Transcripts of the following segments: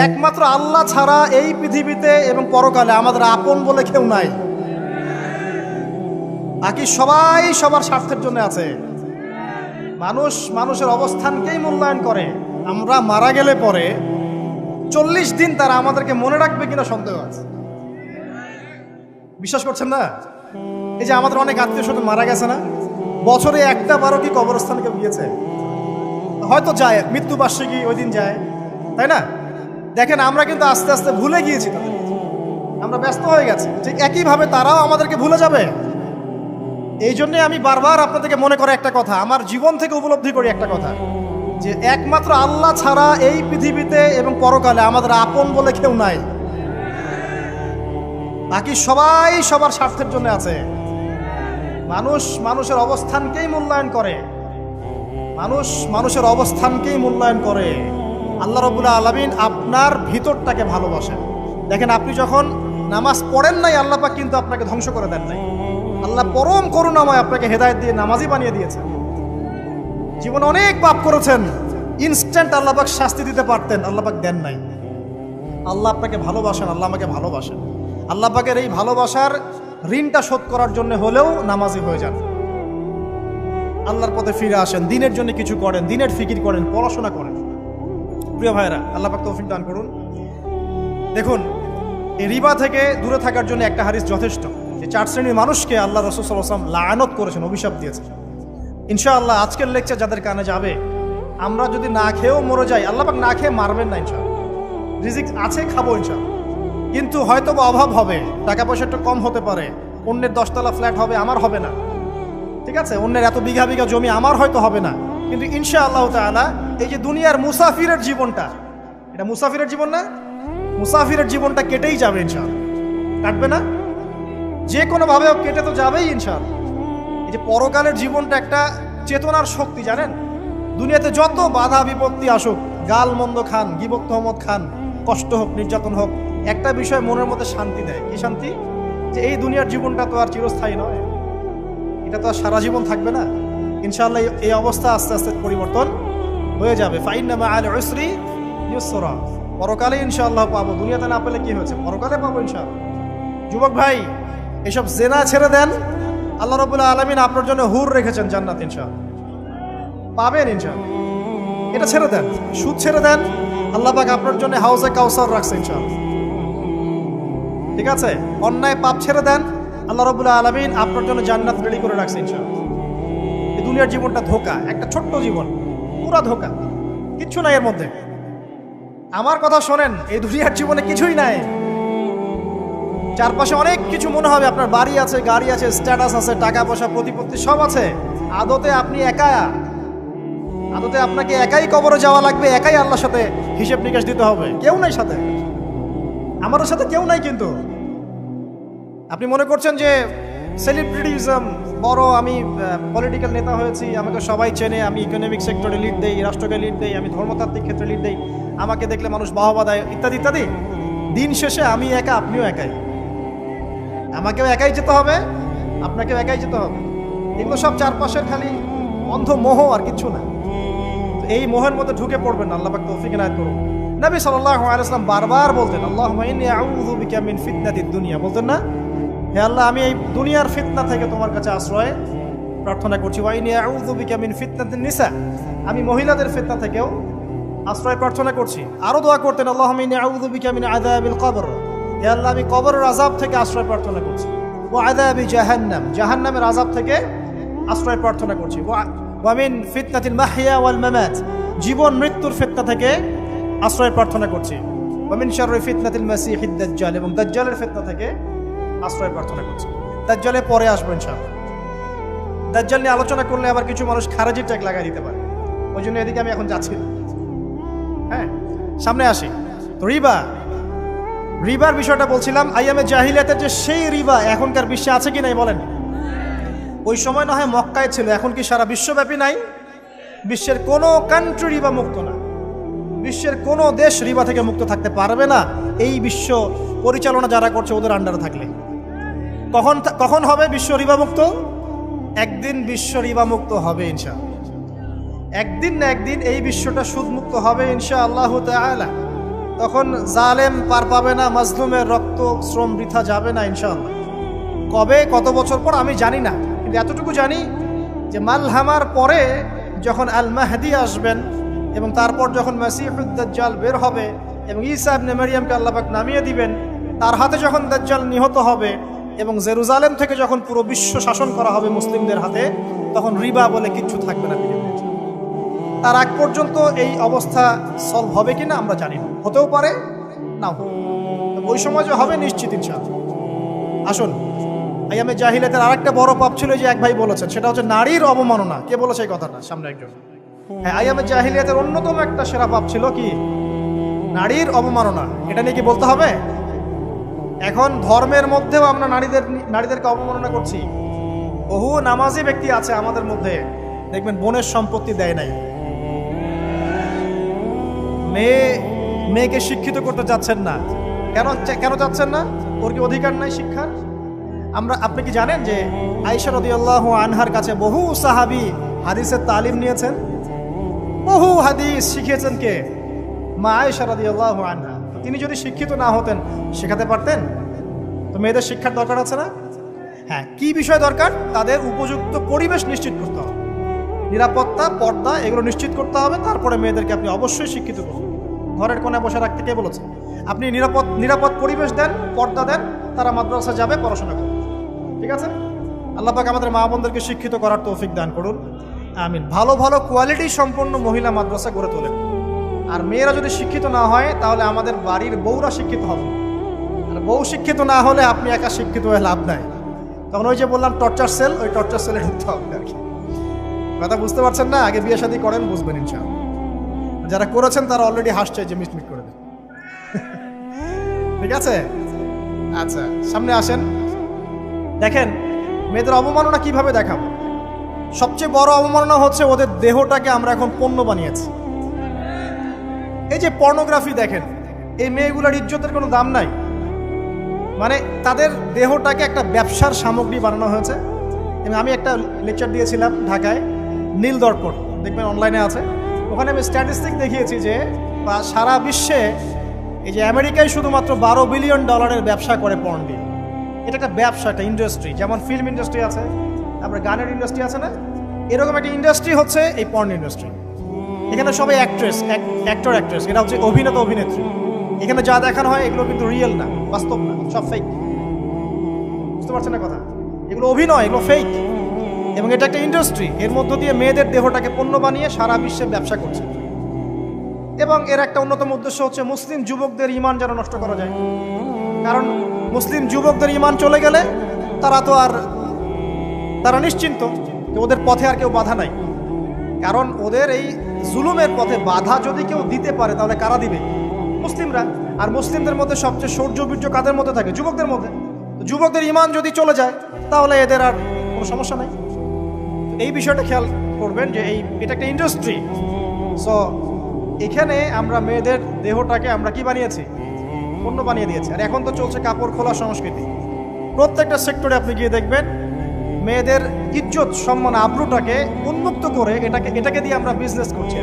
একমাত্র আল্লাহ ছাড়া এই পৃথিবীতে এবং পরকালে আমাদের আপন বলে কেউ নাই। বাকি সবাই সবার স্বার্থের জন্য আছে। মানুষ মানুষের অবস্থানকেই মূল্যায়ন করে। আমরা মারা গেলে পরে 40 দিন তারা আমাদেরকে মনে রাখবে কিনা সন্দেহ আছে। বিশ্বাস করছেন না? এই যে আমাদের অনেক আত্মীয় স্বজন মারা গেছে না, বছরে একটা বারো কি কবরস্থানে কেউ গিয়েছে? হয়তো যায়, মৃত্যুবার্ষিকী ওই দিন যায়, তাই না? দেখেন আমরা কিন্তু আস্তে আস্তে ভুলে গিয়েছি তাদের, আমরা ব্যস্ত হয়ে গেছি। ঠিক একইভাবে তারাও আমাদেরকে ভুলে যাবে। এই জন্যে আমি বারবার আপনাদেরকে মনে করে একটা কথা, আমার জীবন থেকে উপলব্ধি করি একটা কথা, যে একমাত্র আল্লাহ ছাড়া এই পৃথিবীতে এবং পরকালে আমাদের আপন বলে কেউ নাই। বাকি সবাই সবার স্বার্থের জন্য আছে। মানুষ মানুষের অবস্থানকেই মূল্যায়ন করে। মানুষ মানুষের অবস্থানকেই মূল্যায়ন করে। আল্লাহ রাব্বুল আলামিন আপনার ভিতরটাকে ভালোবাসেন। দেখেন, আপনি যখন নামাজ পড়েন নাই, আল্লাহ পাক কিন্তু আপনাকে ধ্বংস করে দেন নাই। আল্লাহ পরম করুণাময় আপনাকে হেদায়েত দিয়ে নামাজি বানিয়ে দিয়েছেন। জীবনে অনেক পাপ করেছেন, ইনস্ট্যান্ট আল্লাহ পাক শাস্তি দিতে পারতেন, আল্লাহ পাক দেন নাই। আল্লাহ আপনাকে ভালোবাসেন, আল্লাহ আমাকে ভালোবাসেন। আল্লাহ পাকের এই ভালোবাসার ঋণটা শোধ করার জন্য হলেও নামাজি হয়ে যান, আল্লাহর পথে ফিরে আসেন, দিনের জন্য কিছু করেন, দিনের ফিকির করেন, পড়াশোনা করেন। প্রিয় ভাইরা, আল্লাহ পাক তৌফিক দান করুন। দেখুন, এই রিবা থেকে দূরে থাকার জন্য একটা হাদিস যথেষ্ট, যে 4 শ্রেণীর মানুষকে আল্লাহ রাসূল সাল্লাল্লাহু আলাইহি ওয়াসাল্লাম লাআনত করেছেন, অভিশাপ দিয়েছেন। ইনশাআল্লাহ আজকের লেকচার যাদের কানে যাবে, আমরা যদি না খেয়েও মরে যাই, আল্লাহ পাক না খেয়ে মারবেন না ইনশাআল্লাহ। রিজিক আছে, খাবো ইনশাআল্লাহ। কিন্তু হয়তো বা অভাব হবে, টাকা পয়সা একটু কম হতে পারে, অন্যের 10 তলা ফ্ল্যাট হবে, আমার হবে না, ঠিক আছে? অন্যের এত বিঘা বিঘা জমি আমার হয়তো হবে না। কিন্তু ইনশাআল্লাহ তাআলা এই যে দুনিয়ার মুসাফিরের জীবনটা, এটা মুসাফিরের জীবন না? মুসাফিরের জীবনটা কেটেই যাবে ইনশাআল্লাহ। কাটবে না? যে কোনোভাবে কেটে তো যাবেই ইনশাআল্লাহ। এই যে পরকালের জীবনটা একটা চেতনার শক্তি, জানেন? দুনিয়াতে যত বাধা বিপত্তি আসুক, গাল মন্দ খান, গীবত তহমত খান, কষ্ট হোক, নির্যাতন হোক, একটা বিষয় মনের মধ্যে শান্তি দেয়। কি শান্তি? যে এই দুনিয়ার জীবনটা তো আর চিরস্থায়ী নয়, এটা তো আর সারা জীবন থাকবে না। ইনশাআল্লাহ এই অবস্থা আস্তে আস্তে পরিবর্তন হয়ে যাবে। ফাইন্না মাআল উসরি ইউসরা, পরকালে ইনশাআল্লাহ পাবো। দুনিয়াতে না পেলে কি হয়েছে, পরকালে পাবো ইনশাআল্লাহ। যুবক ভাই, এসব জেনা ছেড়ে দেন, আল্লাহ রাব্বুল আলামিন আপনার জন্য হুর রেখেছেন জান্নাত, ইনশাআল্লাহ পাবেন ইনশাআল্লাহ। এটা ছেড়ে দেন, সুদ ছেড়ে দেন, আল্লাহ পাক আপনার জন্য হাউজে কাউসার রাখছে ইনশাআল্লাহ, ঠিক আছে? অন্যায় পাপ ছেড়ে দেন, আল্লাহ রাব্বুল আলামিন আপনার জন্য জান্নাত রেডি করে রাখছে ইনশাআল্লাহ। এই দুনিয়ার জীবনটা ধোঁকা, একটা ছোট্ট জীবন, পুরা ধোঁকা, কিচ্ছু নাই এর মধ্যে। আমার কথা শোনেন, এই দুনিয়ার জীবনে কিছুই নাই। চারপাশে অনেক কিছু মনে হবে, আপনার বাড়ি আছে, গাড়ি আছে, স্ট্যাটাস আছে, টাকা পয়সা, প্রতিপত্তি সব আছে। আদতে আপনি একা, আদতে আপনাকে একাই কবরে যাওয়া লাগবে, একাই আল্লাহর সাথে হিসেব নিকাশ দিতে হবে। কেউ নাই সাথে, আমাদের সাথে কেউ নাই। কিন্তু আপনি মনে করছেন যে সেলিব্রিটিজম বড়, আমি পলিটিক্যাল নেতা হয়েছি, আমাকে সবাই চেনে, আমি ইকোনমিক সেক্টরে লিড দেই, রাষ্ট্রকে লিড দেই, আমি ধর্মতাত্ত্বিক ক্ষেত্রে লিড দেই, আমাকে দেখলে মানুষ বাহবা দেয়, ইত্যাদি ইত্যাদি। দিন শেষে আমি একা, আপনিও একাই। আমাকেও একাই যেতে হবে, আপনাকেও একাই যেতে হবে। এগুলো সব চারপাশের খালি অন্ধ মোহ, আর কিছু না। এই মোহের মধ্যে ঢুকে পড়বেন না, আল্লাহ পাক তৌফিক এনায়েত করুন। নবী সাল্লাল্লাহু আলাইহি ওয়াসাল্লাম বারবার বলতেন, আল্লাহুম্মা ইন্নী আউযু বিকা মিন ফিতনাতিদ দুনিয়া, বলতেন না? হে আল্লাহ, আমি এই দুনিয়ার ফিতনা থেকে তোমার কাছে আশ্রয় প্রার্থনা করছি। ওয়া ইন্নী আউযু বিকা মিন ফিতনাতিন নিসা, আমি মহিলাদের ফিতনা থেকেও আশ্রয় প্রার্থনা করছি। আরো দোয়া করতেন, আল্লাহুম্মা ইন্নী আউযু বিকা মিন আযাবিল কবর, হে আল্লাহ, আমি কবরের আযাব থেকে আশ্রয় প্রার্থনা করছি। ওয়া আযাবি জাহান্নাম, জাহান্নামের আযাব থেকে আশ্রয় প্রার্থনা করছি। ওয়া মিন ফিতনাতিল মাহইয়া ওয়াল মামাত, জীবন মৃত্যুর ফিতনা থেকে আশ্রয় প্রার্থনা করছি। ওয়া মিন শাররি ফিতনাতিল মাসিহিদ দাজ্জাল, এবং দাজ্জালের ফিতনা থেকে আশ্রয় প্রার্থনা করছি। দাজ্জালে পরে আসবো ইনশাআল্লাহ। দাজ্জাল নিয়ে আলোচনা করলে আবার কিছু মানুষ খারাজি ট্যাগ লাগাই দিতে পারে, ওই জন্য এদিকে আমি এখন যাচ্ছি না। হ্যাঁ, সামনে আসি। তো রিবার বিষয়টা বলছিলাম। আইয়ামে জাহিলিয়াতের যে সেই রিবা এখনকার বিশ্বে আছে কি নাই বলেন? ওই সময় না হয় মক্কায় ছিল, এখন কি সারা বিশ্বব্যাপী নাই? বিশ্বের কোনো কান্ট্রি রিবা মুক্ত না, বিশ্বের কোনো দেশ রিবা থেকে মুক্ত থাকতে পারবে না, এই বিশ্ব পরিচালনা যারা করছে ওদের আন্ডারে থাকলে। কখন হবে বিশ্ব রিবা মুক্ত? একদিন বিশ্ব রিবা মুক্ত হবে ইনশাআল্লাহ। একদিন না একদিন এই বিশ্বটা সুদমুক্ত হবে ইনশাআল্লাহু তাআলা। তখন জালেম পার পাবে না, মাজলুমের রক্ত শ্রম বৃথা যাবে না ইনশাআল্লাহ। কবে কত বছর পর আমি জানি না, কিন্তু এতটুকু জানি যে মালহামার পরে যখন আল মাহদি আসবেন এবং তারপর যখন মাসিহুদ দাজ্জাল বের হবে এবং ঈসা ইবনে মারইয়ামকে আল্লাহ পাক নামিয়ে দিবেন, তার হাতে যখন দাজ্জাল নিহত হবে এবং জেরুজালেম থেকে যখন পুরো বিশ্ব শাসন করা হবে মুসলিমদের হাতে, তখন রিবা বলে কিচ্ছু থাকবে না পৃথিবীতে। তার আগ পর্যন্ত এই অবস্থা সলভ হবে কিনা আমরা জানি না, হতেও পারে না। ওই সময় যে হবে নিশ্চিত ইনশাআল্লাহ। আসুন, আইয়ামে জাহিলিয়াতের আরেকটা বড় পাপ ছিল যে এক ভাই বলেছেন, সেটা হচ্ছে নারীর অবমাননা। কে বলেছে এই কথাটা? সামনে একজন। হ্যাঁ, আইয়ামে জাহিলিয়াতের অন্যতম একটা সেরা পাপ ছিল কি? নারীর অবমাননা। এটা নিয়ে কি বলতে হবে? এখন ধর্মের মধ্যেও আমরা নারীদেরকে অবমাননা করছি। বহু নামাজি ব্যক্তি আছে আমাদের মধ্যে, দেখবেন বোনের সম্পত্তি দেয় নাই, মেয়েকে শিক্ষিত করতে যাচ্ছেন না। কেন যাচ্ছেন না? ওর কি অধিকার নাই শিক্ষার? আপনি কি জানেন যে আয়েশা রাদিয়াল্লাহু আনহার কাছে বহু সাহাবী হাদিসের তালিম নিয়েছেন, বহু হাদিস শিখিয়েছেন কে? মা আয়েশা রাদিয়াল্লাহু আনহা। তিনি যদি শিক্ষিত না হতেন শেখাতে পারতেন? তো মেয়েদের শিক্ষার দরকার আছে না? হ্যাঁ, কি বিষয় দরকার? তাদের উপযুক্ত পরিবেশ নিশ্চিত করতে হবে, নিরাপত্তা, পর্দা এগুলো নিশ্চিত করতে হবে। তারপরে মেয়েদেরকে আপনি অবশ্যই শিক্ষিত করুন। ঘরের কোণে বসে রাখতে কে বলেছে? আপনি নিরাপদ পরিবেশ দেন, পর্দা দেন, তারা মাদ্রাসা যাবে, পড়াশোনা করবে। ঠিক আছে? আল্লাহ পাক আমাদের মা বোনদেরকে শিক্ষিত করার তৌফিক দান করুন, আমিন। ভালো ভালো কোয়ালিটি সম্পন্ন মহিলা মাদ্রাসা গড়ে তোলেন। আর মেয়েরা যদি শিক্ষিত না হয় তাহলে আমাদের বাড়ির বউরা শিক্ষিত হবে। আর বউ শিক্ষিত না হলে আপনি একা শিক্ষিত হয়ে লাভ নাই। তখন ওই যে বললাম টর্চার সেল, ওই টর্চার সেলে ঢুকতে হবে আর কি। কথা বুঝতে পারছেন না? আগে বিয়ে শাদী করেন, বুঝবেন ইনশাআল্লাহ। যারা করেছেন তারা অলরেডি হাসছে যে মিটমিট করে দেন। ঠিক আছে? আচ্ছা, সামনে আসেন। দেখেন মেয়েদের অবমাননা কিভাবে দেখাবো। সবচেয়ে বড় অবমাননা হচ্ছে ওদের দেহটাকে আমরা এখন পণ্য বানিয়েছি। এই যে পর্নোগ্রাফি দেখেন, এই মেয়েগুলোর ইজ্জতের কোনো দাম নাই। মানে তাদের দেহটাকে একটা ব্যবসার সামগ্রী বানানো হয়েছে। এবং আমি একটা লেকচার দিয়েছিলাম ঢাকায়, নীল দর্পণ, দেখবেন অনলাইনে আছে। ওখানে আমি স্ট্যাটিস্টিক দেখিয়েছি যে সারা বিশ্বে এই যে আমেরিকায় শুধুমাত্র $12 বিলিয়ন ব্যবসা করে পর্ন দিয়ে। এটা একটা ব্যবসা, একটা ইন্ডাস্ট্রি। যেমন ফিল্ম ইন্ডাস্ট্রি আছে, তারপরে গানের ইন্ডাস্ট্রি আছে না, এরকম একটা ইন্ডাস্ট্রি হচ্ছে এই পর্ন ইন্ডাস্ট্রি। এখানে সবাই অ্যাক্টর অ্যাক্ট্রেস, এটা হচ্ছে অভিনেতা অভিনেত্রী। এখানে যা দেখানো হয় এগুলো কিন্তু রিয়েল না, বাস্তব না, সব ফেক। বুঝতে পারছেন না কথা? এগুলো অভিনয়, এগুলো ফেক। এবং এটা একটা ইন্ডাস্ট্রি, এর মধ্য দিয়ে মেয়েদের দেহটাকে পণ্য বানিয়ে সারা বিশ্বে ব্যবসা করছে। এবং এর একটা অন্যতম উদ্দেশ্য হচ্ছে মুসলিম যুবকদের ঈমান যেন নষ্ট করা যায়। কারণ মুসলিম যুবকদের ঈমান চলে গেলে তারা নিশ্চিন্ত যে ওদের পথে আর কেউ বাধা নাই। কারণ ওদের এই জুলুমের পথে বাধা যদি কেউ দিতে পারে তাহলে কারা দিবে? মুসলিমরা। আর মুসলিমদের মধ্যে সবচেয়ে শৌর্য বীর্য কাদের মধ্যে থাকে? যুবকদের মধ্যে। যুবকদের ঈমান যদি চলে যায় তাহলে এদের আর কোনো সমস্যা নাই। এই বিষয়টা খেয়াল করবেন যে এটা একটা ইন্ডাস্ট্রি। সো এখানে আমরা মেয়েদের দেহটাকে আমরা কি বানিয়েছি? পণ্য বানিয়ে দিয়েছি। আর এখন তো চলছে কাপড় খোলা সংস্কৃতি। প্রত্যেকটা সেক্টরে আপনি গিয়ে দেখবেন মেয়েদের ইজ্জত, সম্মান, আব্রুটাকে উন্মুক্ত করে এটাকে দিয়ে আমরা বিজনেস করছি।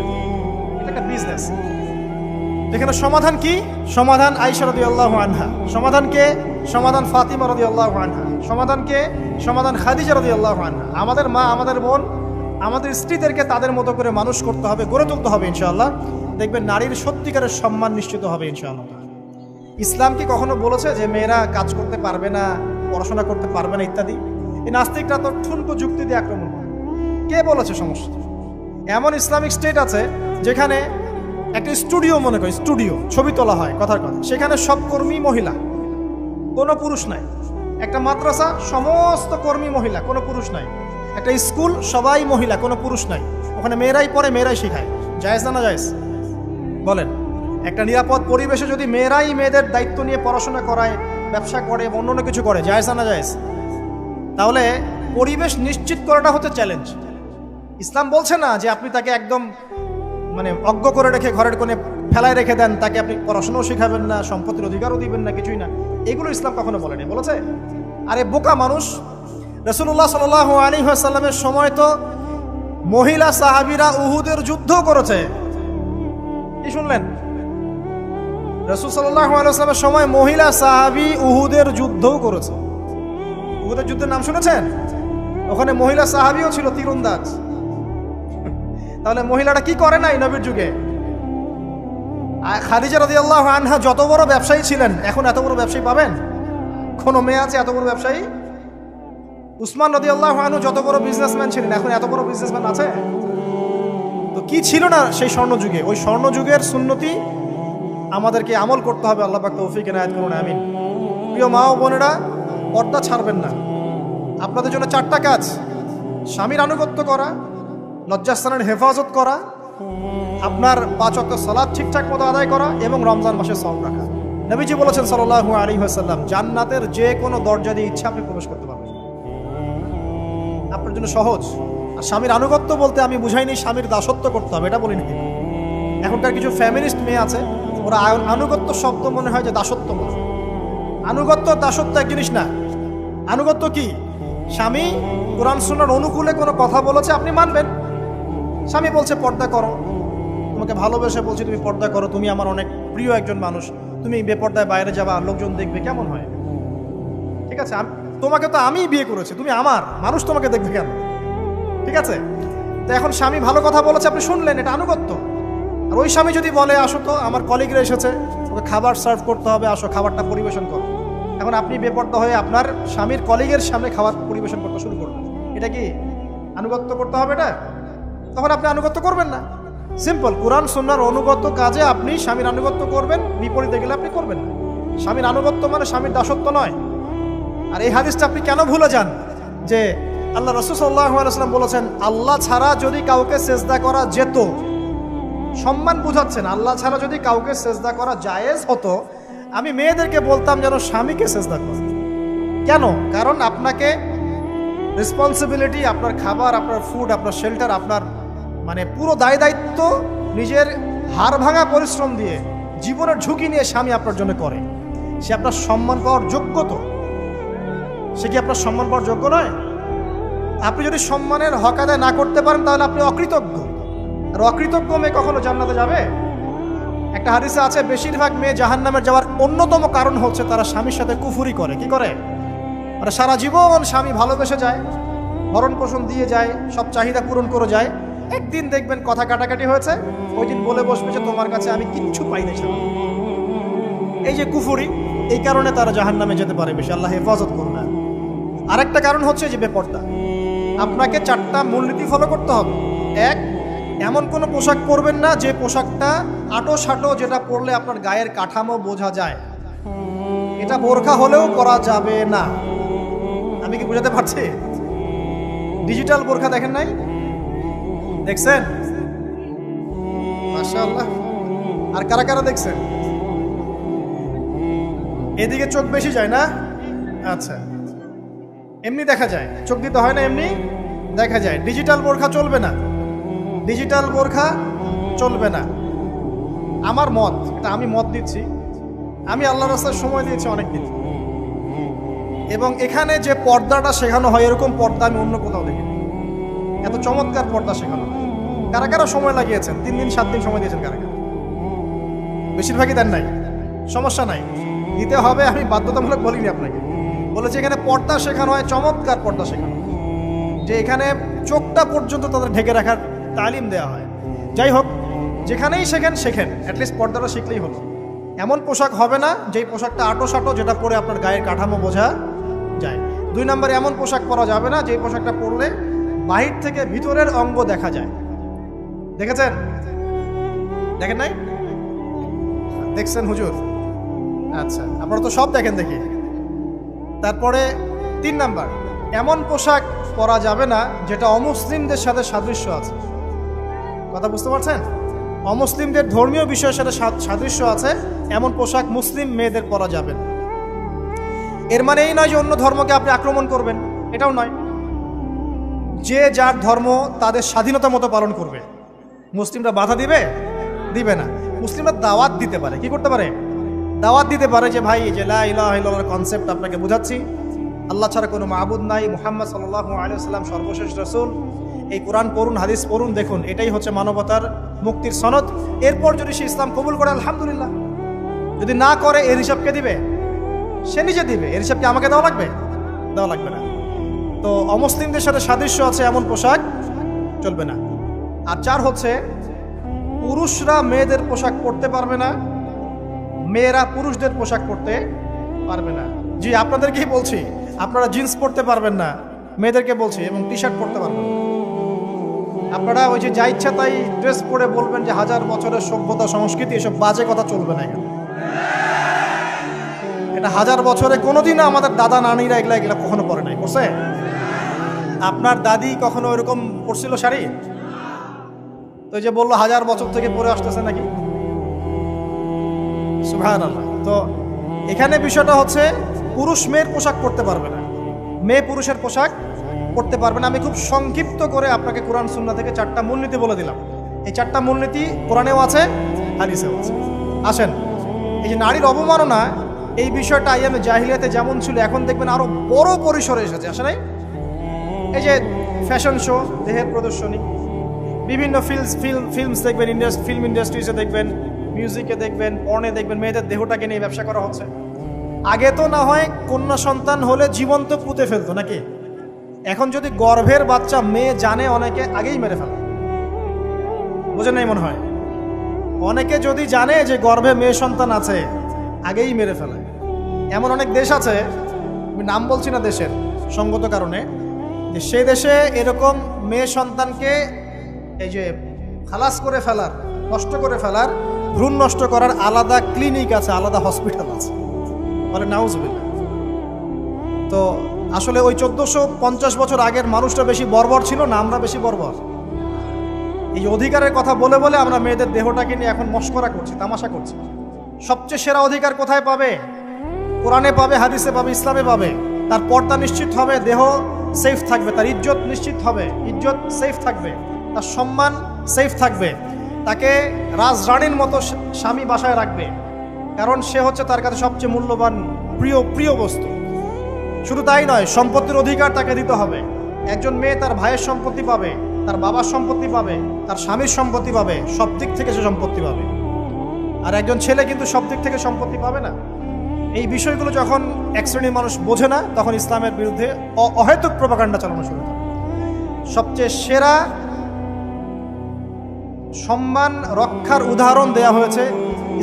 এটা একটা বিজনেস। এখানে সমাধান কি? সমাধান আয়েশা রাদিয়াল্লাহু আনহা। সমাধান কে? সমাধান ফাতিমা রাদিয়াল্লাহু আনহা। সমাধান কে? সমাধান খাদিজা রাদিয়াল্লাহু আনহা। আমাদের মা, আমাদের বোন, আমাদের স্ত্রীদেরকে তাদের মতো করে মানুষ করতে হবে, গড়ে তুলতে হবে ইনশাআল্লাহ। দেখবেন নারীর সত্যিকারের সম্মান নিশ্চিত হবে ইনশাআল্লাহ। ইসলাম কি কখনো বলেছে যে মেয়েরা কাজ করতে পারবে না, পড়াশোনা করতে পারবে না ইত্যাদি? এই নাস্তিকরা তো ঠুনকো যুক্তি দিয়ে আক্রমণ করে। কে বলেছে? সমস্যা এমন ইসলামিক স্টেট আছে যেখানে একটা স্টুডিও, মনে করি স্টুডিও, ছবি তোলা হয়, কথার কথা, সেখানে সব কর্মী মহিলা, কোনো পুরুষ নাই। একটা মাদ্রাসা, সমস্ত কর্মী মহিলা, কোনো পুরুষ নাই। একটা স্কুল, সবাই মহিলা, কোনো পুরুষ নাই। ওখানে মেয়েরাই পড়ে, মেয়েরাই শেখায়। জায়েজ না? না জায়েজ? বলেন। একটা নিরাপদ পরিবেশে যদি মেয়েরাই মেয়েদের দায়িত্ব নিয়ে পড়াশোনা করায়, ব্যবসা করে, অন্য কিছু করে, জায়েজ না? না জায়েজ? তাহলে পরিবেশ নিশ্চিত করাটা হচ্ছে চ্যালেঞ্জ। ইসলাম বলছে না যে আপনি তাকে একদম অজ্ঞ করে রেখে ঘরের কোণে ফেলায় রেখে দেন, তাকে আপনি পড়াশোনাও শেখাবেন না, সম্পত্তির অধিকারও দিবেন না, কিছুই না। এগুলো ইসলাম কখনো বলেনি। বলেছে? আরে বোকা মানুষ! রাসূলুল্লাহ সাল্লাল্লাহু আলাইহি ওয়াসাল্লামের সময় তো মহিলা সাহাবীরা উহুদের যুদ্ধ করেছে। কি শুনলেন? রাসূল সাল্লাল্লাহু আলাইহি ওয়াসাল্লামের সময় মহিলা সাহাবী উহুদের যুদ্ধও করেছে। উহুদের যুদ্ধের নাম শুনেছেন? ওখানে মহিলা সাহাবীও ছিল তীরন্দাজ। তাহলে মহিলাটা কি করে নাই নবীর যুগে? খাদিজা রাদিয়াল্লাহু আনহা যত বড় ব্যবসায়ী ছিলেন, এখন এত বড় ব্যবসায়ী পাবেন? কোন মেয়ে আছে এত বড় ব্যবসায়ী? উসমান রাদিয়াল্লাহু আনহু যত বড় বিজনেসম্যান ছিলেন, এখন এত বড় বিজনেসম্যান আছে? তো কি ছিল না সেই স্বর্ণ যুগে? ওই স্বর্ণ যুগের সুন্নতি আমাদেরকে আমল করতে হবে। আল্লাহ পাক তৌফিক এনায়েত করুন, আমিন। প্রিয় মা ও বোনেরা, পর্দা ছাড়বেন না। আপনাদের জন্য 4টা কাজ: স্বামীর আনুগত্য করা, লজ্জাস্থানের হেফাজত করা, আপনার 5 ওয়াক্ত সালাত ঠিকঠাক মতো আদায় করা এবং রমজান মাসে সওম রাখা। নবীজি বলেছেন সাল্লাল্লাহু আলাইহি ওয়াসাল্লাম, জান্নাতের যে কোনো দরজা দিয়ে ইচ্ছা আপনি প্রবেশ করতে পারবেন। আপনার জন্য সহজ। আর স্বামীর আনুগত্য বলতে আমি বুঝাইনি স্বামীর দাসত্ব করতে হবে, এটা বলিনি। এখনকার কিছু ফ্যামিলিস্ট মেয়ে আছে, ওরা আনুগত্য শব্দ মনে হয় যে দাসত্ব বলে। আনুগত্য দাসত্ব এক জিনিস না। আনুগত্য কি? স্বামী কোরআন সুন্নাহর অনুকূলে কোনো কথা বলেছে, আপনি মানবেন। স্বামী বলছে পর্দা করো, তোমাকে ভালোবেসে বলছি তুমি পর্দা করো, তুমি আমার অনেক প্রিয় একজন মানুষ, তুমি বেপর্দায় বাইরে যাবা, লোকজন দেখবে, কেমন হয়? ঠিক আছে, তোমাকে তো আমিই বিয়ে করেছি, তুমি আমার, মানুষ তোমাকে দেখবে কেন? ঠিক আছে, তো এখন স্বামী ভালো কথা বলেছে, আপনি শুনলেন, এটা আনুগত্য। আর ওই স্বামী যদি বলে আসো তো আমার কলিগরা এসেছে, ওকে খাবার সার্ভ করতে হবে, আসো খাবারটা পরিবেশন করো, এখন আপনি বেপর্দা হয়ে আপনার স্বামীর কলিগের সামনে খাবার পরিবেশন করতে শুরু করবেন, এটা কি আনুগত্য করতে হবে? এটা তখন আপনি আনুগত্য করবেন না। সিম্পল, কোরআন সুন্নাহর অনুগত কাজে আপনি স্বামীর আনুগত্য করবেন, বিপরীতে গেলে আপনি করবেন না। স্বামীর আনুগত্য মানে স্বামীর দাসত্ব নয়। আর এই হাদিসটা আপনি কেন ভুলে যান যে আল্লাহ রাসূল সাল্লাল্লাহু আলাইহি ওয়াসাল্লাম বলেছেন আল্লাহ ছাড়া যদি কাউকে সেজদা করা যেত, সম্মান বুঝাচ্ছেন, আল্লাহ ছাড়া যদি কাউকে সেজদা করা জায়েজ হতো, আমি মেয়েদেরকে বলতাম যেন স্বামীকে সেজদা করে। কেন? কারণ আপনাকে রেসপন্সিবিলিটি, আপনার খাবার, আপনার ফুড, আপনার শেল্টার, আপনার মানে পুরো দায় দায়িত্ব নিজের হাড় ভাঙা পরিশ্রম দিয়ে, জীবনের ঝুঁকি নিয়ে স্বামী আপনার জন্য করে। সে আপনার সম্মান পাওয়ার যোগ্য তো? সে কি আপনার সম্মান পাওয়ার যোগ্য নয়? আপনি যদি সম্মানের হক আদায় না করতে পারেন তাহলে আপনি অকৃতজ্ঞ। আর অকৃতজ্ঞ মেয়ে কখনো জান্নাতে যাবে? একটা হাদিসে আছে বেশিরভাগ মেয়ে জাহান্নামে যাওয়ার অন্যতম কারণ হচ্ছে তারা স্বামীর সাথে কুফরি করে। কি করে? মানে সারা জীবন স্বামী ভালোবেসে যায়, ভরণ পোষণ দিয়ে যায়, সব চাহিদা পূরণ করে যায়, একদিন দেখবেন কথা কাটাকাটি হয়েছে, ওই দিন বলে বসবে যে তোমার কাছে আমি কিচ্ছু পাই না। এই যে কুফরি, এই কারণে তারা জাহান্নামে যেতে পারে বেশি। আল্লাহ হেফাজত করবে। আরেকটা কারণ হচ্ছে যে বেপর্দা। আপনাকে 4টা মূলনীতি ফলো করতে হবে। 1, এমন কোনো পোশাক পরবেন না যে পোশাকটা আটো সাটো, যেটা পরলে আপনার গায়ের কাঠামো বোঝা যায়। এটা বোরখা হলেও পরা যাবে না। আমি কি বুঝাতে পারছি? ডিজিটাল বোরখা দেখেন নাই? দেখছেন? মাশাআল্লাহ। আর কারা কারা দেখছেন? এদিকে চোখ বেশি যায় না? আচ্ছা, এমনি দেখা যায়, চোখ দিতে হয় না, এমনি দেখা যায়। ডিজিটাল বোরখা চলবে না, ডিজিটাল বোরখা চলবে না। আমার মত, এটা আমি মত দিচ্ছি, আমি আল্লাহর রাস্তায় সময় দিয়েছি অনেক দিন, এবং এখানে যে পর্দাটা শেখানো হয় এরকম পর্দা আমি অন্য কোথাও দেখিনি। এত চমৎকার পর্দা শেখানো হয়। কারা কারা সময় লাগিয়েছেন? 3 দিন 7 দিন সময় দিয়েছেন কারা কারা? বেশিরভাগই দেন নাই। সমস্যা নাই, দিতে হবে, আমি বাধ্যতামূলক বলিনি আপনাকে। বলেছি এখানে পর্দা শেখানো হয়, চমৎকার পর্দা শেখানো হয়, যে এখানে চোখটা পর্যন্ত তাদের ঢেকে রাখার তালিম দেওয়া হয়। যাই হোক, যেখানেই শেখেন, অ্যাটলিস্ট পর্দাটা শিখলেই হলো। এমন পোশাক হবে না যেই পোশাকটা আটো সাটো, যেটা পরে আপনার গায়ের কাঠামো বোঝা যায়। 2 নম্বরে এমন পোশাক পরা যাবে না যেই পোশাকটা পরলে বাহির থেকে ভিতরের অঙ্গ দেখা যায়। দেখেছেন? দেখেন নাই? দেখছেন হুজুর? আচ্ছা, আপনারা তো সব দেখেন দেখি। তারপরে 3 নাম্বার, এমন পোশাক পরা যাবে না যেটা অমুসলিমদের সাথে সাদৃশ্য আছে। কথা বুঝতে পারছেন? অমুসলিমদের ধর্মীয় বিষয়ের সাথে সাদৃশ্য আছে এমন পোশাক মুসলিম মেয়েদের পরা যাবে না। এর মানে এই নয় যে অন্য ধর্মকে আপনি আক্রমণ করবেন, এটাও নয়। যে যার ধর্ম তাদের স্বাধীনতা মতো পালন করবে। মুসলিমরা বাধা দিবে না। মুসলিমরা দাওয়াত দিতে পারে। কি করতে পারে? দাওয়াত দিতে পারে যে ভাই, যে লা ইলাহা ইল্লাল্লাহর কনসেপ্ট আপনাকে বুঝাচ্ছি, আল্লাহ ছাড়া কোনো মাবুদ নাই, মুহাম্মদ সাল্লাল্লাহু আলাইহি ওয়াসাল্লাম সর্বশেষ রাসূল, এই কোরআন পড়ুন, হাদিস পড়ুন, দেখুন এটাই হচ্ছে মানবতার মুক্তির সনদ। এরপর যদি সে ইসলাম কবুল করে আলহামদুলিল্লাহ, যদি না করে এর হিসাব কে দিবে? সে নিজে দিবে। এর হিসাব কি আমাকে দেওয়া লাগবে? দেওয়া লাগবে না। তো অমুসলিমদের সাথে সাদৃশ্য আছে এমন পোশাক চলবে না। আর 4 হচ্ছে পুরুষরা মেয়েদের পোশাক পরতে পারবে না, মেয়েরা পুরুষদের পোশাক পরতে পারবে না। জি, আপনাদেরকেই বলছি, আপনারা জিন্স পরতে পারবেন না, মেয়েদেরকে বলছি, এবং টি শার্ট পরতে পারবেন না। আপনারা ওই যে যা ইচ্ছা তাই ড্রেস পরে বলবেন যে 1000 বছরের সভ্যতা সংস্কৃতি, এসব বাজে কথা চলবে না এখানে। এটা 1000 বছরে কোনোদিনও আমাদের দাদা নানিরা এগুলা কখনো পরে নাই। করছে? আপনার দাদি কখনো ওইরকম পরছিল শাড়ি? তো যে বললো 1000 বছর থেকে পরে আসতেছে নাকি? সুবহানাল্লাহ। তো এখানে বিষয়টা হচ্ছে পুরুষ মেয়ের পোশাক পরতে পারবে না, মেয়ে পুরুষের পোশাক পরতে পারবে না। আমি খুব সংক্ষিপ্ত করে আপনাকে কোরআন সুন্নাহ থেকে 4টা মূলনীতি বলে দিলাম। এই 4টা মূলনীতি কোরআনেও আছে, হাদিসেও আছে। আসেন, এই যে নারীর অবমাননা, এই বিষয়টা আইয়ামে জাহিলিয়াতে যেমন ছিল, এখন দেখবেন আরো বড় পরিসরে এসেছে। আসে নাই? এই যে ফ্যাশন শো, দেহের প্রদর্শনী, বিভিন্ন ফিল্মস দেখবেন, ফিল্ম ইন্ডাস্ট্রিজে দেখবেন, মিউজিকে দেখবেন, পর্নে দেখবেন, মেয়েদের দেহটাকে নিয়ে ব্যবসা করা হচ্ছে। আগে তো না হয় কন্যা সন্তান হলে জীবন্ত পুঁতে ফেলতো নাকি? এখন যদি গর্ভের বাচ্চা মেয়ে জানে, অনেকে আগেই মেরে ফেলে। বুঝেন নাই মনে হয়? অনেকে যদি জানে যে গর্ভে মেয়ে সন্তান আছে, আগেই মেরে ফেলে। এমন অনেক দেশ আছে, আমি নাম বলছি না দেশের সঙ্গত কারণে, যে সেই দেশে এরকম মেয়ে সন্তানকে এই যে খালাস করে ফেলার, নষ্ট করে ফেলার, ভ্রূণ নষ্ট করার আলাদা ক্লিনিক আছে, আলাদা হসপিটাল আছে। বলে নাউজুবিল্লাহ। তো আসলে ওই 1450 বছর আগের মানুষটা বেশি বর্বর ছিল না আমরা বেশি বর্বর? এই অধিকারের কথা বলে বলে আমরা মেয়েদের দেহটাকে নিয়ে এখন মস্করা করছি, তামাশা করছি। সবচেয়ে সেরা অধিকার কোথায় পাবে? কোরআনে পাবে, হাদিসে পাবে, ইসলামে পাবে। তার পর্দা নিশ্চিত হবে, দেহ সেফ থাকবে, তার ইজ্জত নিশ্চিত হবে, ইজ্জত সেফ থাকবে, তার সম্মান সেফ থাকবে, তাকে রাজরানীর মতো স্বামী বাসায় রাখবে, কারণ সে হচ্ছে তার কাছে সবচেয়ে মূল্যবান প্রিয় বস্তু। শুধু তাই নয়, সম্পত্তির অধিকার তাকে দিতে হবে। একজন মেয়ে তার ভাইয়ের সম্পত্তি পাবে, তার বাবার সম্পত্তি পাবে, তার স্বামীর সম্পত্তি পাবে, সব দিক থেকে সে সম্পত্তি পাবে। আর একজন ছেলে কিন্তু সব দিক থেকে সম্পত্তি পাবে না। এই বিষয়গুলো যখন এক শ্রেণীর মানুষ বোঝে না, তখন ইসলামের বিরুদ্ধে অহেতুক প্রপাগান্ডা চালানো শুরু করে। সবচেয়ে সেরা সম্মান রক্ষার উদাহরণ দেয়া হয়েছে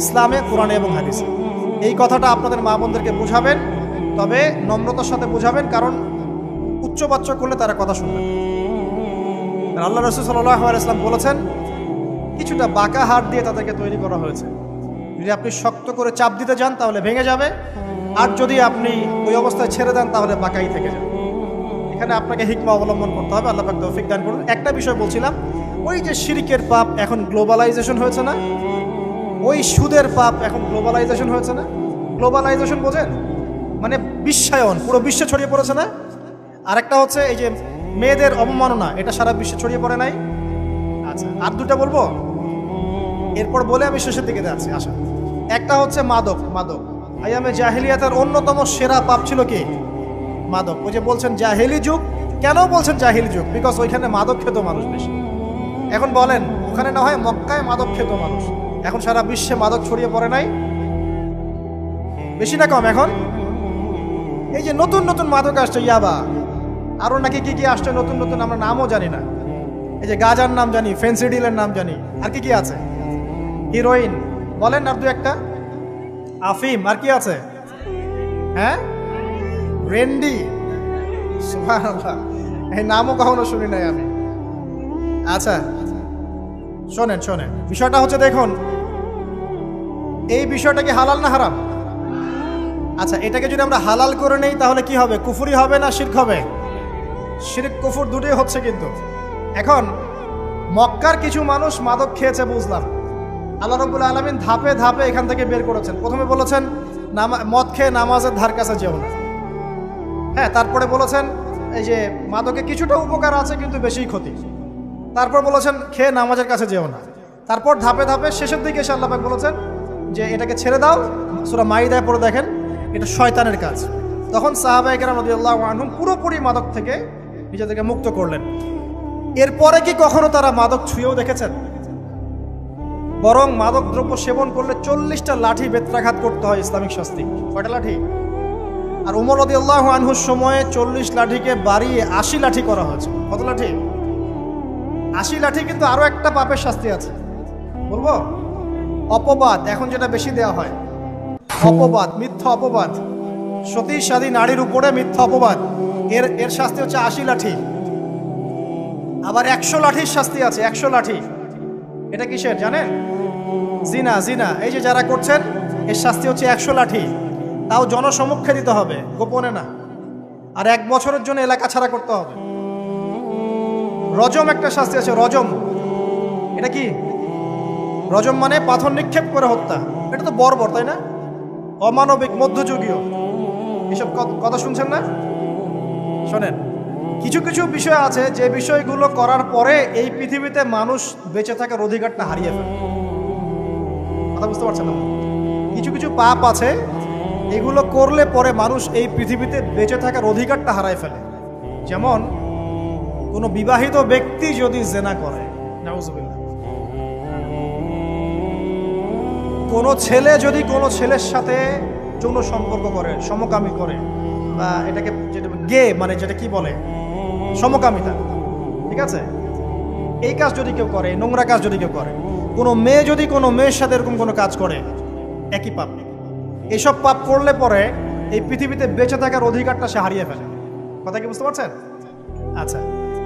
ইসলামে, কোরআনে এবং হাদিসে। এই কথাটা আপনাদের মা বোনদেরকে বোঝাবেন, তবে নম্রতার সাথে বোঝাবেন, কারণ উচ্চবাচ্য করলে তারা কথা শুনবেন। আল্লাহ রাসূল সাল্লাল্লাহু আলাইহি ওয়াসাল্লাম বলেছেন, কিছুটা বাঁকা হাড় দিয়ে তাদেরকে তৈরি করা হয়েছে। যদি আপনি শক্ত করে চাপ দিতে যান তাহলে ভেঙে যাবে, আর যদি আপনি ওই অবস্থায় ছেড়ে দেন তাহলে বাঁকাই থেকে যাবে। এখানে আপনাকে হিকমা অবলম্বন করতে হবে। আল্লাহ পাক তৌফিক দান করুন। একটা বিষয় বলছিলাম, ওই যে শিরকের পাপ এখন গ্লোবালাইজেশন হয়েছে না, ওই সুদের পাপ এখন গ্লোবালাইজেশন হয়েছে না। গ্লোবালাইজেশন বোঝেন? মানে বিশ্বায়ন, পুরো বিশ্বে ছড়িয়ে পড়েছে না। আরেকটা হচ্ছে এই যে মেয়েদের অবমাননা, এটা সারা বিশ্বে ছড়িয়ে পড়ে নাই? আচ্ছা, আর দুটা বলবো, এরপর বলে আমি শেষের দিকে যাচ্ছি। আসা, একটা হচ্ছে মাদক। আইয়ামে জাহিলিয়াতের অন্যতম সেরা পাপ ছিল কি? মাদক। ওই যে বলছেন জাহিলি যুগ, কেন বলছেন জাহিলি যুগ? বিকজ ওইখানে মাদক খেত মানুষ বেশি। এখন বলেন, ওখানে না হয় মক্কায় মাদক খেত মানুষ, এখন সারা বিশ্বে মাদক ছড়িয়ে পড়ে নাই? বেশি না কম? এখন এই যে নতুন নতুন মাদক আসছে, ইয়াবা, আরো নাকি কি কি আসছে নতুন নতুন, আমরা নামও জানি না। এই যে গাজার নাম জানি, ফেন্সিডিলের নাম জানি, আর কি কি আছে, হিরোইন বলেন, আর দু একটা, আফিম, আর কি আছে? হ্যাঁ, রেন্ডি, সুবহানাল্লাহ, এই নামও কখনো শুনি নাই আমি। আচ্ছা শোনেন, বিষয়টা হচ্ছে, দেখুন এই বিষয়টা কি হালাল না হারাম? আচ্ছা, এটাকে যদি আমরা হালাল করে নেই তাহলে কি হবে? কুফরি হবে না শিরক হবে? শিরক কুফর দুটোই হচ্ছে। কিন্তু এখন মক্কার কিছু মানুষ মাদক খেয়েছে বুঝলাম, আল্লাহ রাব্বুল আলামিন ধাপে ধাপে এখান থেকে বের করেছেন। প্রথমে বলেছেন মদ খেয়ে নামাজের ধার কাছে যেও না। হ্যাঁ, তারপরে বলেছেন এই যে মাদকে কিছুটা উপকার আছে কিন্তু বেশি ক্ষতি। তারপর বলেছেন খেয়ে নামাজের কাছে যেও না। তারপর ধাপে ধাপে শেষের দিকে এসে আল্লাহ পাক বলেছেন যে এটাকে ছেড়ে দাও। সূরা মাইদায় পড়ে দেখেন, এটা শয়তানের কাজ। তখন সাহাবায়ে কেরাম রাদিয়াল্লাহু আনহুম পুরোপুরি মাদক থেকে নিজেদেরকে মুক্ত করলেন। এরপরে কি কখনো তারা মাদক ছুঁয়েও দেখেছেন? বরং মাদকদ্রব্য সেবন করলে 40টা লাঠি বেত্রাঘাত করতে হয় ইসলামিক শাস্তি। কয়টা লাঠি? আর উমর রাদিয়াল্লাহু আনহুর সময়ে 40 লাঠিকে বাড়িয়ে 80 লাঠি করা হয়েছে। কত লাঠি? 80 লাঠি। কিন্তু আরো একটা পাপের শাস্তি আছে, বলবো? অপবাদ। এখন যেটা বেশি দেওয়া হয়, অপবাদ, মিথ্যা অপবাদ, সতী সাদী নারীর উপরে মিথ্যা অপবাদ, এর শাস্তি হচ্ছে 80 লাঠি। আবার 100 লাঠির শাস্তি আছে, 100 লাঠি। এটা কিসের জানেন? জিনা। জিনা এই যে যারা করছেন, এর শাস্তি হচ্ছে 100 লাঠি। তাও জনসমক্ষে দিতে হবে, গোপনে না। আর 1 বছরের জন্য এলাকা ছাড়া করতে হবে। রজম একটা শাস্তি আছে, রজম। এটা কি? রজম মানে পাথর নিক্ষেপ করে হত্যা। এটা তো বর্বর, তাই না? অমানবিক, মধ্যযুগীয়। এসব কথা শুনছেন না? শোনেন, কিছু কিছু বিষয় আছে যে বিষয়গুলো করার পরে এই পৃথিবীতে মানুষ বেঁচে থাকার অধিকারটা হারিয়ে ফেলে। কথা বুঝতে পারছেন না? কিছু কিছু পাপ আছে, এগুলো করলে পরে মানুষ এই পৃথিবীতে বেঁচে থাকার অধিকারটা হারায় ফেলে। যেমন কোনো বিবাহিত ব্যক্তি যদি জেনা করে, নাউজুবিল্লাহ, কোনো ছেলে যদি কোনো ছেলের সাথে যৌন সম্পর্ক করে, সমকামী করে, বা এটাকে যেটা গে মানে যেটা কি বলে, সমকামিতা, ঠিক আছে, এই কাজ যদি কেউ করে, নোংরা কাজ যদি কেউ করে, কোনো মেয়ে যদি কোনো মেয়ের সাথে এরকম কোনো কাজ করে, একই পাপ। এইসব পাপ করলে পরে এই পৃথিবীতে বেঁচে থাকার অধিকারটা সে হারিয়ে ফেলে। কথা কি বুঝতে পারছেন? আচ্ছা,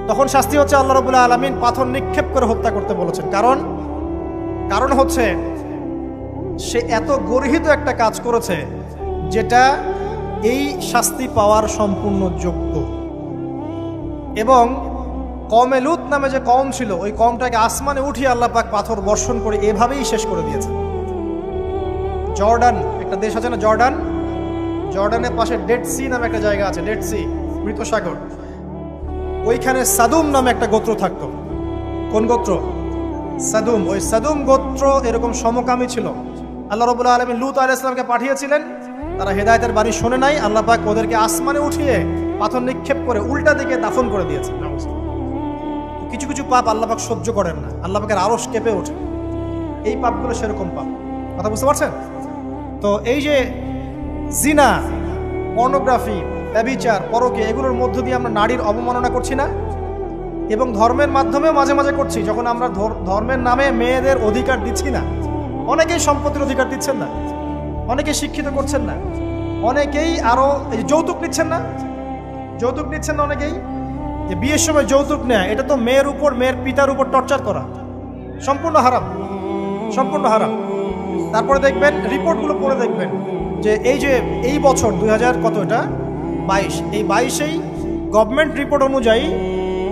তখন শাস্তি হচ্ছে আল্লাহ রাব্বুল আলামিন পাথর নিক্ষেপ করে হত্যা করতে বলেছেন। কারণ হচ্ছে সে এত গর্হিত একটা কাজ করেছে যেটা এই শাস্তি পাওয়ার সম্পূর্ণ যোগ্য। এবং কওমে লূত নামে যে কওম ছিল, ওই কওমটাকে আসমানে উঠিয়ে আল্লাহ পাক পাথর বর্ষণ করে এভাবেই শেষ করে দিয়েছে। জর্ডান একটা দেশ আছে না, জর্ডান, জর্ডানের পাশে ডেড সি নামে একটা জায়গা আছে, ডেড সি, মৃত সাগর। ওইখানে সাদুম নামে একটা গোত্র থাকতো। কোন গোত্র? সাদুম। ওই সাদুম গোত্র এরকম সমকামী ছিল। আল্লাহ রাব্বুল আলামিন লূত আলাইহিস সালামকে পাঠিয়েছিলেন, তারা হেদায়েতের বাণী শোনে নাই। আল্লাহ পাক ওদেরকে আসমানে উঠিয়ে পাথর নিক্ষেপ করে উল্টা দিকে দাফন করে দিয়েছে। কিছু কিছু পাপ আল্লাহ পাক সহ্য করেন না, আল্লাহ পাকের আরশ কেঁপে ওঠে। এই পাপগুলো সেরকম পাপ। কথা বুঝতে পারছেন? তো এই যে জিনা, পর্নোগ্রাফি, ব্যভিচার, পরকে, এগুলোর মধ্য দিয়ে আমরা নারীর অবমাননা করছি না? এবং ধর্মের মাধ্যমেও মাঝে মাঝে করছি, যখন আমরা ধর্মের নামে মেয়েদের অধিকার দিচ্ছি না। অনেকেই সম্পত্তির অধিকার দিচ্ছেন না, অনেকে শিক্ষিত করছেন না, অনেকেই আরো যৌতুক নিচ্ছেন না, যৌতুক নিচ্ছেন না অনেকেই। যে বিয়ের সময় যৌতুক নেয়, এটা তো মেয়ের উপর, মেয়ের পিতার উপর টর্চার করা, সম্পূর্ণ হারাম, সম্পূর্ণ হারাম। তারপরে দেখবেন, রিপোর্টগুলো পড়ে দেখবেন যে এই বছর 2000 কত, এটা 22, এই 22-এই গভর্নমেন্ট রিপোর্ট অনুযায়ী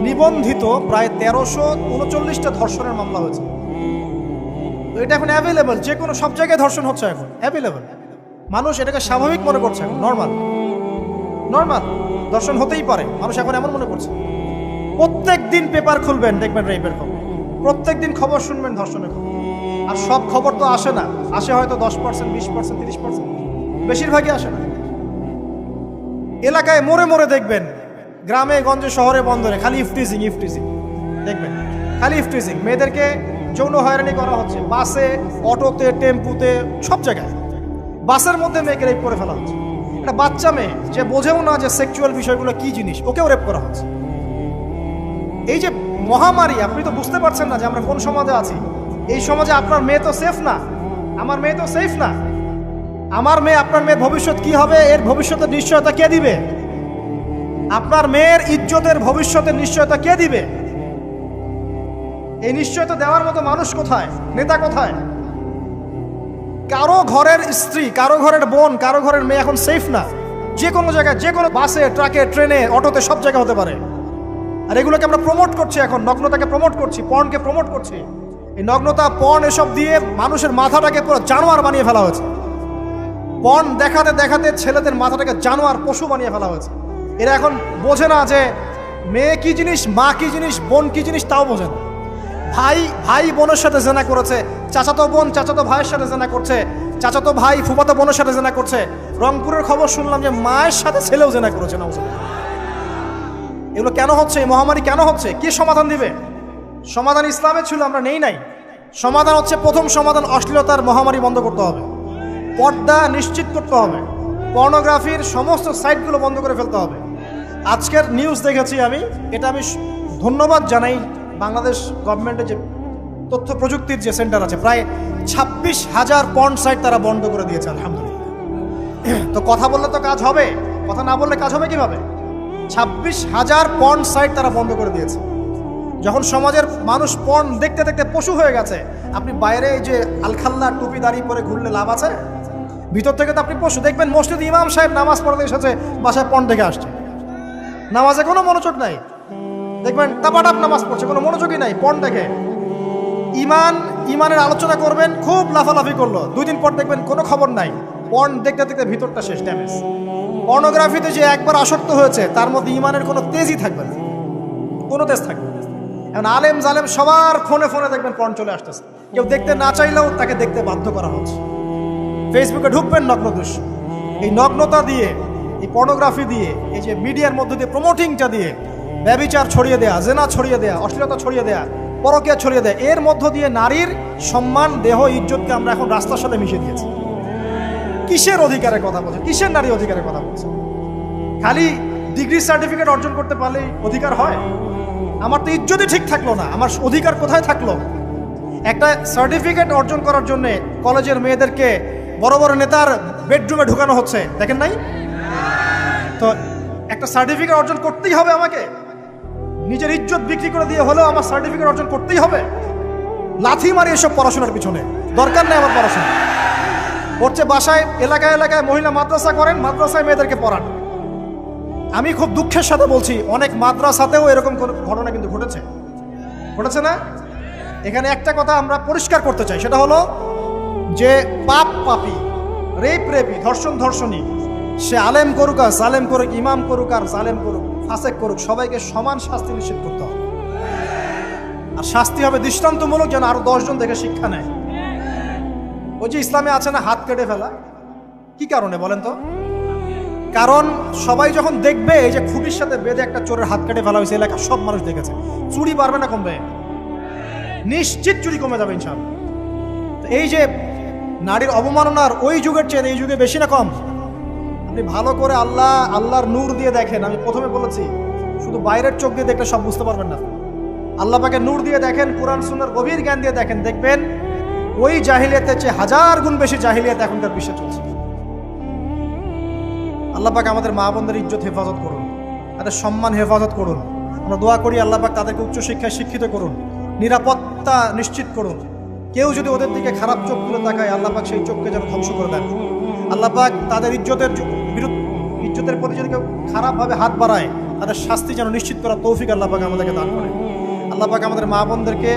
নিবন্ধিত প্রায় 1339টা ধর্ষণের মামলা হয়েছে। তো এটা এখন অ্যাভেলেবল, যে কোনো সব জায়গায় ধর্ষণ হচ্ছে, এখন অ্যাভেলেবল। মানুষ এটাকে স্বাভাবিক মনে করছে, এখন নর্মাল, নর্মাল ধর্ষণ হতেই পারে, মানুষ এখন এমন মনে করছে। প্রত্যেক দিন পেপার খুলবেন, দেখবেন রেপের খবর, প্রত্যেক দিন খবর শুনবেন ধর্ষণের খবর। আর সব খবর তো আসে না, আসে হয়তো 10%, 20%, 30%, বেশিরভাগই আসে না। এলাকায় মোড়ে মোড়ে দেখবেন, গ্রামে গঞ্জে শহরে বন্দরে খালি ইফটিজিং, ইফটিজিং দেখবেন, খালি ইফটিজিং। মেয়েদেরকে যৌন হয়রানি করা হচ্ছে, বাসে, অটোতে, টেম্পুতে, সব জায়গায়। বাসের মধ্যে মেয়েকে রেপ করে ফেলা হচ্ছে। একটা বাচ্চা মেয়ে যে বোঝেও না যে সেক্সুয়াল বিষয়গুলো কি জিনিস, ওকেও রেপ করা হচ্ছে। এই যে মহামারী, আপনি তো বুঝতে পারছেন না যে আমরা কোন সমাজে আছি। এই সমাজে আপনার মেয়ে তো সেফ না, আমার মেয়ে তো সেফ না। আমার মেয়ে, আপনার মেয়ের ভবিষ্যৎ কি হবে, এর ভবিষ্যতের নিশ্চয়তা কে দিবে? আপনার মেয়ের ইজ্জতের ভবিষ্যতের নিশ্চয়তা কে দিবে? এই নিশ্চয়তা দেওয়ার মতো মানুষ কোথায়, নেতা কোথায়? কারো ঘরের স্ত্রী, কারো ঘরের বোন, কারো ঘরের মেয়ে এখন সেফ না। যে কোনো জায়গায়, যে কোনো বাসে, ট্রাকে, ট্রেনে, অটোতে, সব জায়গায় হতে পারে। আর এগুলোকে আমরা প্রমোট করছি, এখন নগ্নতাকে প্রমোট করছি, পর্নকে প্রমোট করছি। এই নগ্নতা, পর্ন, এসব দিয়ে মানুষের মাথাটাকে পুরো জানোয়ার বানিয়ে ফেলা হয়েছে। পর্ন দেখাতে দেখাতে ছেলেদের মাথাটাকে জানোয়ার, পশু বানিয়ে ফেলা হয়েছে। এরা এখন বোঝে না যে মেয়ে কি জিনিস, মা কি জিনিস, বোন কি জিনিস, তাও বোঝে না। ভাই বোনের সাথে জেনা করেছে, চাচাতো বোন চাচাতো ভাইয়ের সাথে জেনা করছে, চাচাতো ভাই ফুফাতো বোনের সাথে জেনা করছে। রংপুরের খবর শুনলাম যে মায়ের সাথে ছেলেও জেনা করেছে। না, এগুলো কেন হচ্ছে? এই মহামারী কেন হচ্ছে? কি সমাধান দিবে? সমাধান ইসলামে ছিল, আমরা নেই নাই। সমাধান হচ্ছে, প্রথম সমাধান অশ্লীলতার মহামারী বন্ধ করতে হবে, পর্দা নিশ্চিত করতে হবে, পর্নোগ্রাফির সমস্ত সাইটগুলো বন্ধ করে ফেলতে হবে। আজকের নিউজ দেখেছি আমি, এটা আমি ধন্যবাদ জানাই বাংলাদেশ গভর্নমেন্টের যে তথ্য প্রযুক্তির যে সেন্টার আছে, প্রায় 26,000 পর্ন সাইট তারা বন্ধ করে দিয়েছে, আলহামদুলিল্লাহ। তো কথা বললে তো কাজ হবে, কথা না বললে কাজ হবে কিভাবে? 26,000 পর্ন সাইট তারা বন্ধ করে দিয়েছে। যখন সমাজের মানুষ পর্ন দেখতে দেখতে পশু হয়ে গেছে, আপনি বাইরে এই যে আলখাল্লা টুপি দাঁড়িয়ে পরে ঘুরলে লাভ আছে? ভিতর থেকে তো আপনি পশু। দেখবেন মসজিদ ইমাম সাহেব নামাজ পড়তে এসেছে, বাসায় পর্ন দেখে আসছে, নামাজে কোনো মনোযোগ নাই। দেখবেন টাপাটাপ নামাজ পড়ছে, কোনো মনোযোগই নাই, পর্ন দেখে। ইমানের আলোচনা করবেন, খুব লাফালাফি করলো, 2 দিন পর দেখবেন কোনো খবর নাই, পর্ন দেখতে দেখতে ভিতরটা শেষ, ড্যামেজ। পর্নোগ্রাফিতে যে একবার আসক্ত হয়েছে, তার মধ্যে ইমানের কোনো তেজই থাকবে না, কোনো তেজ থাকবে না। এখন আলেম জালেম সবার ফোনে ফোনে দেখবেন পর্ন চলে আসতেছে, কেউ দেখতে না চাইলেও তাকে দেখতে বাধ্য করা হচ্ছে। ফেসবুকে ঢুকবেন নগ্ন দৃশ্য, এই নগ্নতা দিয়ে, এই পর্নোগ্রাফি দিয়ে, এই যে মিডিয়ার মধ্যে দিয়ে প্রমোটিংটা দিয়ে ব্যভিচার ছড়িয়ে দেয়া, জেনা ছড়িয়ে দেয়া, অশ্লীলতা ছড়িয়ে দেয়া, পরকীয়া ছড়িয়ে দেয়, এর মধ্য দিয়ে নারীর সম্মান, দেহ, ইজ্জতকে আমরা এখন রাস্তার সাথে মিশিয়ে দিয়েছি। কিসের অধিকারের কথা বলছে? কিসের নারী অধিকারের কথা বলছে? খালি ডিগ্রি সার্টিফিকেট অর্জন করতে পারলেই অধিকার হয়? আমার তো ইজ্জতই ঠিক থাকলো না, আমার অধিকার কোথায় থাকলো? একটা সার্টিফিকেট অর্জন করার জন্য কলেজের মেয়েদেরকে বড় বড় নেতার বেডরুমে ঢুকানো হচ্ছে, দেখেন নাই? তো একটা সার্টিফিকেট অর্জন করতেই হবে আমাকে, নিজের ইজ্জত বিক্রি করে দিয়ে হলেও আমার সার্টিফিকেট অর্জন করতেই হবে। লাথি মারি এসব পড়াশোনার পিছনে, দরকার নেই আমার পড়াশোনা। হচ্ছে বাসায় এলাকায় এলাকায় মহিলা মাদ্রাসা করেন, মাদ্রাসায় মেয়েদেরকে পড়ান। আমি খুব দুঃখের সাথে বলছি, অনেক মাদ্রাসাতেও এরকম ঘটনা কিন্তু ঘটেছে না? এখানে একটা কথা আমরা পরিষ্কার করতে চাই, সেটা হলো যে পাপী, রেপী, ধর্ষণী, সে আলেম করুক আর জালেম করুক, ইমাম করুক আর জালেম করুক, ফাসেক করুক, সবাইকে সমান শাস্তি নিশ্চিত করতে হবে। আর শাস্তি হবে দৃষ্টান্তমূলক, যেন আরো 10 জন দেখে শিক্ষা নেয়। ওই যে ইসলামে আছে না হাত কেটে ফেলা, কি কারণে বলেন তো? কারণ সবাই যখন দেখবে এই যে খুঁটির সাথে বেঁধে একটা চোরের হাত কেটে ফেলা হয়েছে, এলাকার সব মানুষ দেখেছে, চুরি বাড়বে না কমবে? নিশ্চিত চুরি কমে যাবে ইনশাআল্লাহ। তো এই যে নারীর অবমাননার ওই যুগের চেয়ে এই যুগে বেশি না কম? আপনি ভালো করে আল্লাহর নূর দিয়ে দেখেন। আমি প্রথমে বলেছি, শুধু বাইরের চোখ দিয়ে দেখলে সব বুঝতে পারবেন না। আল্লাহ পাকে নূর দিয়ে দেখেন, কোরআন সুন্নাহর গভীর জ্ঞান দিয়ে দেখেন, দেখবেন ওই জাহিলিয়াতের চেয়ে 1000 গুণ বেশি জাহিলিয়াত এখনকার বিশ্বে চলছে। আল্লাহ পাক আমাদের মা বোনদের ইজ্জত হেফাজত করুন, তাদের সম্মান হেফাজত করুন। আমরা দোয়া করি আল্লাহ পাক তাদেরকে উচ্চশিক্ষায় শিক্ষিত করুন, নিরাপত্তা নিশ্চিত করুন। কেউ যদি ওদের দিকে খারাপ চোখ তুলে তাকায়, আল্লাহ পাক সেই চোখকে যেন ধ্বংস করে দেন। আল্লাহ পাক তাদের ইজ্জতের প্রতি যদি কেউ খারাপভাবে হাত বাড়ায়, তাদের শাস্তি যেন নিশ্চিত করার তৌফিক আল্লাহ পাক আমাদেরকে দান করে। আল্লাহ পাক আমাদের মা বোনদেরকে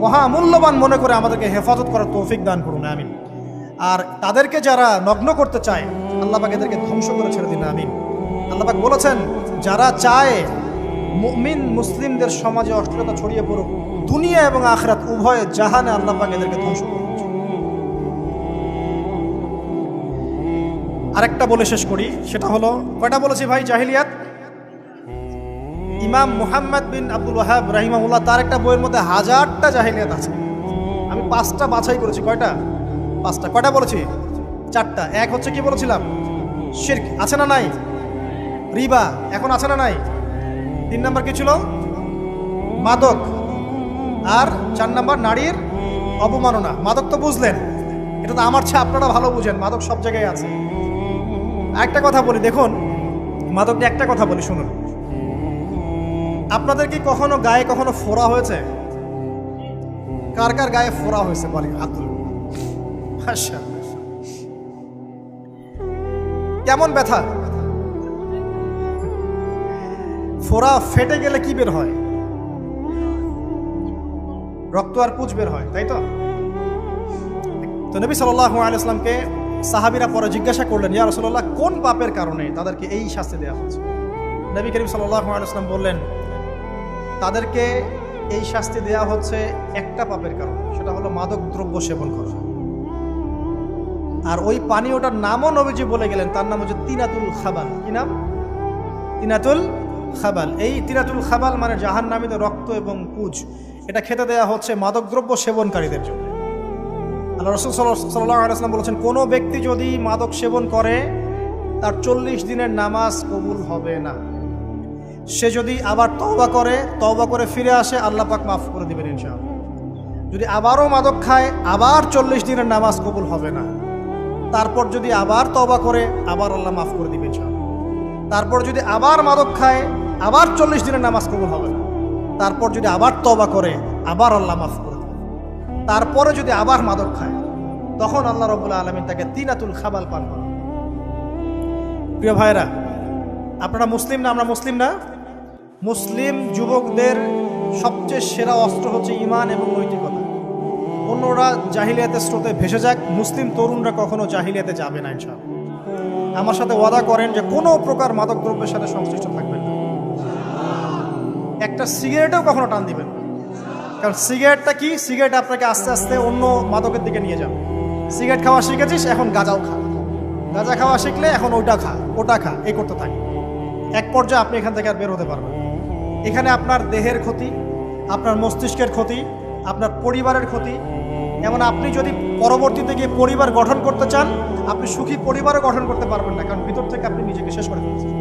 মহামূল্যবান মনে করে আমাদেরকে হেফাজত করার তৌফিক দান করুন, আমিন। আর তাদেরকে যারা নগ্ন করতে চায়, আল্লাহ পাক এদেরকে ধ্বংস করে ছেড়ে দিন, আমিন। আল্লাহ পাক বলেছেন, যারা চায় মুমিন মুসলিমদের সমাজে অশ্লীলতা ছড়িয়ে পড়ুক, দুনিয়া এবং আখিরাত উভয় জাহানে আল্লাহ পাক এদেরকে ধ্বংস করুন। আরেকটা বলে শেষ করি, সেটা হলো, কয়টা বলেছি ভাই? জাহিলিয়াত। ইমাম মুহাম্মদ বিন আব্দুল ওয়াহাব রাহিমাহুল্লাহ, তার একটা বইয়ের মধ্যে 1000টা জাহিলিয়াত আছে। আমি 5টা বাছাই করেছি। কয়টা? 5টা। কয়টা বলেছি? 4টা। এক হচ্ছে কি বলেছিলাম? শিরক, আছে না নাই? রিবা এখন আছে না নাই? 3 নাম্বার কি ছিল? মাদক। আর 4 নাম্বার নারীর অবমাননা। মাদক তো বুঝলেন, এটা তো আমার চেয়ে আপনারা ভালো বুঝেন, মাদক সব জায়গায় আছে। একটা কথা বলি, দেখুন মাদক নিয়ে একটা কথা বলি, শুনুন। আপনাদের কি কখনো গায়ে কখনো ফোড়া হয়েছে? কার কার গায়ে ফোড়া হয়েছে বলি? আব্দুল, আচ্ছা, কেমন ব্যথা? ফোড়া ফেটে গেলে কি বের হয়? রক্ত আর পুঁজ বের হয়, তাই তো? তো নবী সাল্লাল্লাহু আলাইহি ওয়াসাল্লামকে সাহাবীরা পরে জিজ্ঞাসা করলেন, ইয়া রাসূলুল্লাহ, কোন পাপের কারণে তাদেরকে এই শাস্তি দেওয়া হচ্ছে? নবী করিম সাল্লাল্লাহু আলাইহি ওয়াসাল্লাম বললেন, তাদেরকে এই শাস্তি দেওয়া হচ্ছে একটা পাপের কারণে, সেটা হলো মাদক দ্রব্য সেবন করা। আর ওই পানীয়টার নামও নবীজি বলে গেলেন, তার নাম হচ্ছে তিনাতুল খাবাল। কি নাম? তিনাতুল খাবাল। এই তিনাতুল খাবাল মানে জাহান্নামীদের রক্ত এবং পুঁজ। এটা খেতে দেয়া হচ্ছে মাদকদ্রব্য সেবনকারীদের জন্য। আল্লাহ রাসূল সাল্লাল্লাহু আলাইহি ওয়াসাল্লাম বলেছেন, কোনো ব্যক্তি যদি মাদক সেবন করে তার 40 দিনের নামাজ কবুল হবে না। সে যদি আবার তওবা করে ফিরে আসে, আল্লাহ পাক মাফ করে দিবেন ইনশাআল্লাহ। যদি আবারও মাদক খায়, আবার 40 দিনের নামাজ কবুল হবে না। তারপর যদি আবার তওবা করে, আবার আল্লাহ মাফ করে দিবেন ইনশাআল্লাহ। তারপর যদি আবার মাদক খায়, আবার 40 দিনের নামাজ কবুল হবে না। তারপর যদি আবার তওবা করে, আবার আল্লাহ মাফ করে দিবেন। তারপরে যদি আবার মাদক খায়, তখন আল্লাহ রাব্বুল আলামিন তাকে তিনাতুল খাবাল পান করান। প্রিয় ভাইরা, আপনারা মুসলিম না? আমরা মুসলিম না? মুসলিম যুবকদের সবচেয়ে সেরা অস্ত্র হচ্ছে ঈমান এবং নৈতিকতা। অন্যরা জাহিলিয়াতের স্রোতে ভেসে যাক, মুসলিম তরুণরা কখনো জাহিলিয়াতে যাবে না ইনশাআল্লাহ। আমার সাথে ওয়াদা করেন যে কোনো প্রকার মাদকদ্রব্যের সাথে সংশ্লিষ্ট থাকবেন না। একটা সিগারেটেও কখনো টান দিবেন না। কারণ সিগারেটটা কি? সিগারেট আপনাকে আস্তে আস্তে অন্য মাদকের দিকে নিয়ে যাবে। সিগারেট খাওয়া শিখেছিস, এখন গাঁজাও খা। গাঁজা খাওয়া শিখলে এখন ওটা খা, এই করতে থাকে। এক পর্যায়ে আপনি এখান থেকে আর বের হতে পারবেন। এখানে আপনার দেহের ক্ষতি, আপনার মস্তিষ্কের ক্ষতি, আপনার পরিবারের ক্ষতি। এমন আপনি যদি পরবর্তীতে গিয়ে পরিবার গঠন করতে চান, আপনি সুখী পরিবারও গঠন করতে পারবেন না, কারণ ভিতর থেকে আপনি নিজেকে শেষ করে ফেলছেন।